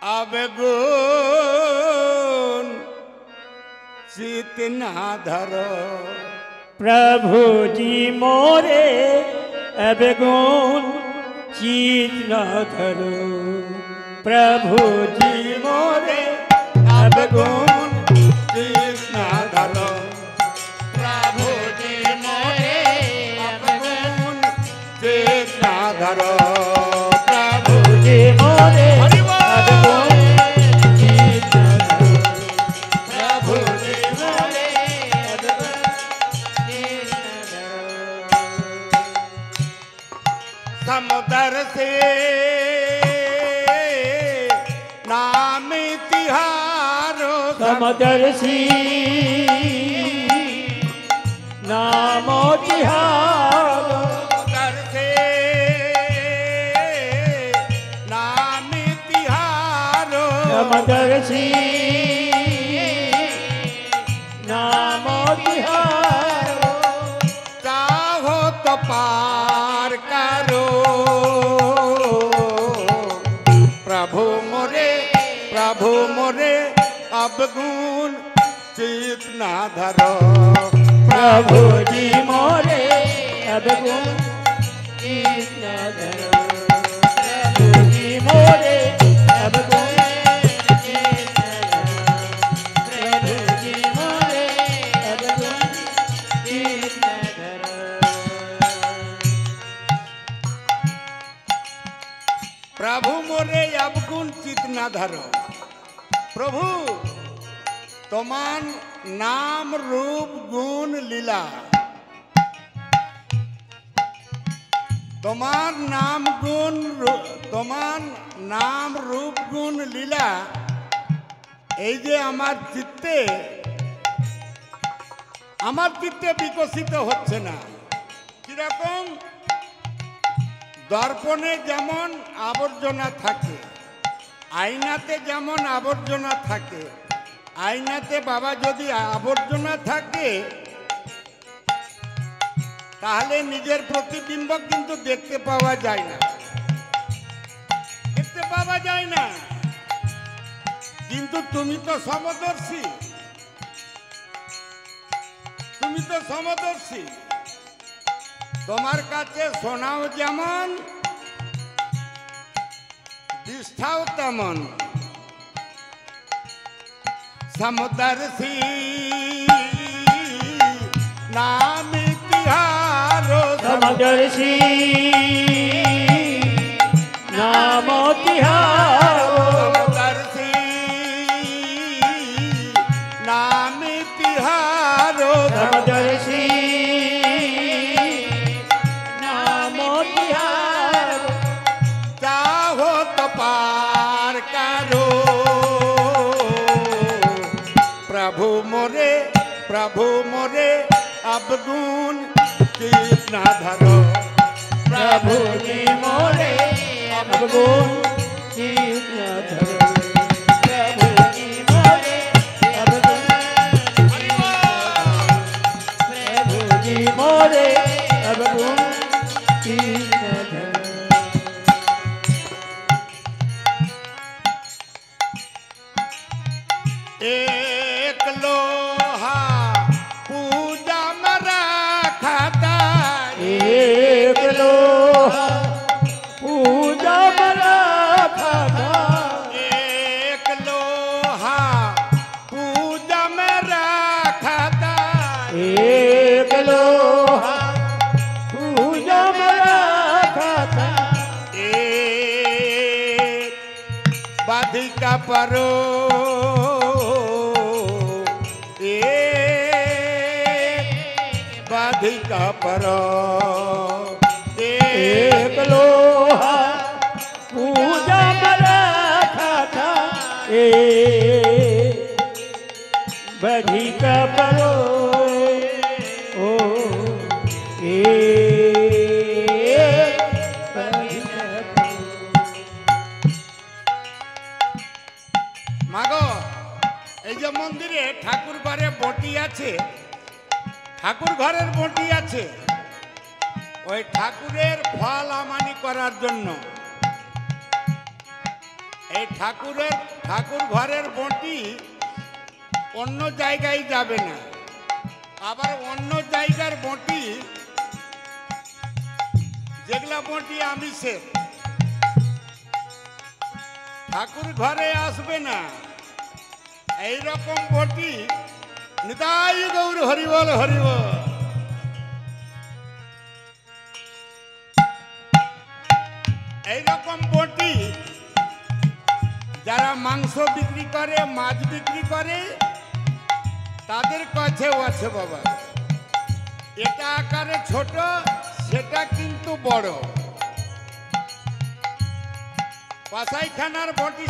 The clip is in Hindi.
अवगुण चित ना धरो। प्रभु जी मोरे अवगुण चित न धरो। प्रभु जी मोरे अवगुण चित ना धरो। प्रभु जी मोरे अवगुण चित ना धरो। प्रभु जी मोरे अवगुण चित न धरो। प्रभु जी मोरे अवगुण चित न धरो। समुद्र से नाम तिहारो। समदर्शी नामो तिहारो। समुद्र से नाम तिहारो। समदर्शी नामो तिहारो। चाहो तो पार करो। प्रभु मोरे अवगुण चित ना धरो। प्रभु जी मोरे अवगुण चित न धरो। प्रभु जी मोरे अवगुण चित न धरो। प्रभु जी मोरे अवगुण चित न धरो। प्रभु मोरे अवगुण चित ना धरो। प्रभु तोमान नाम रूप गुण लीला। तोमान नाम रूप गुण लीला এই যে আমার চিত্তে বিকশিত হচ্ছে না। কিরকম? দর্পণে যেমন আবর্জনা থাকে, আয়নাতে যেমন আবর্জনা থাকে, আয়নাতে বাবা যদি আবর্জনা থাকে তাহলে নিজের প্রতিবিম্ব কিন্তু দেখতে পাওয়া যায় না, দেখতে পাওয়া যায় না। কিন্তু তুমি তো সমদর্শী, তুমি তো সমদর্শী। তোমার কাছে শোনাও যেমন, দৃষ্টাও তেমন। समदर्शी नाम तिहारो। समदर्शी नामो तिहारो। समदर्शी नाम तिहारो। समदर्शी नामो तिहारो। चाहो तो पार करो। प्रभु मोरे अवगुण चित ना धरो। प्रभु जी मोरे अवगुण चित न धरो। प्रभु जी मोरे अवगुण चित न धरो। प्रभु जी मोरे अवगुण चित न धरो। एक लोहा पूजा में रखा था। एक लोहा पूजा में रखा था। एक लोहा पूजा में रखा था। एक लोहा पूजा में रखा था। एक बाधिका परो। बाधिका परो। एक लोहा पूजा में रखा था। एक बाधिका परो। ओ एक बाधिका परो। मागो এই যে মন্দিরে ঠাকুর ঘরে বটি আছে, ঠাকুর ঘরের বটি আছে, ওই ঠাকুরের ফল আমানি করার জন্য এই ঠাকুর ঘরের বটি অন্য জায়গায় যাবে না, আবার অন্য জায়গার বটি যেগুলা বটি আমিষের ঠাকুর ঘরে আসবে না। এই রকম বটি নিতাই গৌর হরিবল হরিবল। এইরকম বটি যারা মাংস বিক্রি করে, মাছ বিক্রি করে, তাদের কাছেও আছে বাবা। এটা আকারে ছোট, সেটা কিন্তু বড়। কসাইখানার বটি